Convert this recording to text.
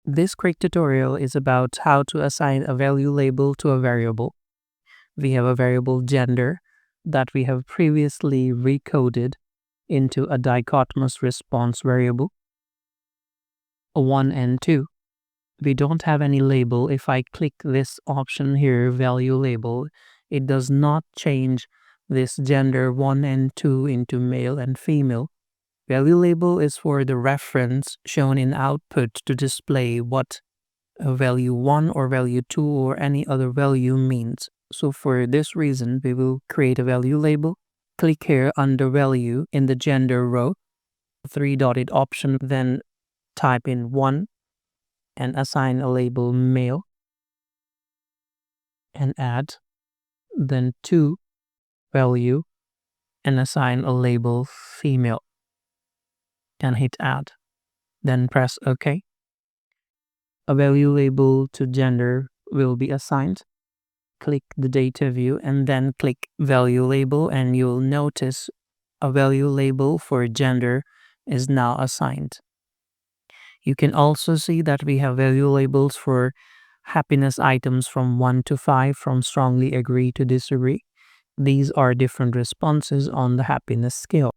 This quick tutorial is about how to assign a value label to a variable. We have a variable gender that we have previously recoded into a dichotomous response variable, 1 and 2. We don't have any label. If I click this option here, value label, it does not change this gender 1 and 2 into male and female. Value label is for the reference shown in output to display what a value 1 or value 2 or any other value means. So for this reason, we will create a value label. Click here under value in the gender row, 3-dotted option, then type in 1 and assign a label male and add, then 2 value and assign a label female and hit add, then press OK. A value label to gender will be assigned. Click the data view and then click value label, and you'll notice a value label for gender is now assigned. You can also see that we have value labels for happiness items from 1 to 5, from strongly agree to disagree. These are different responses on the happiness scale.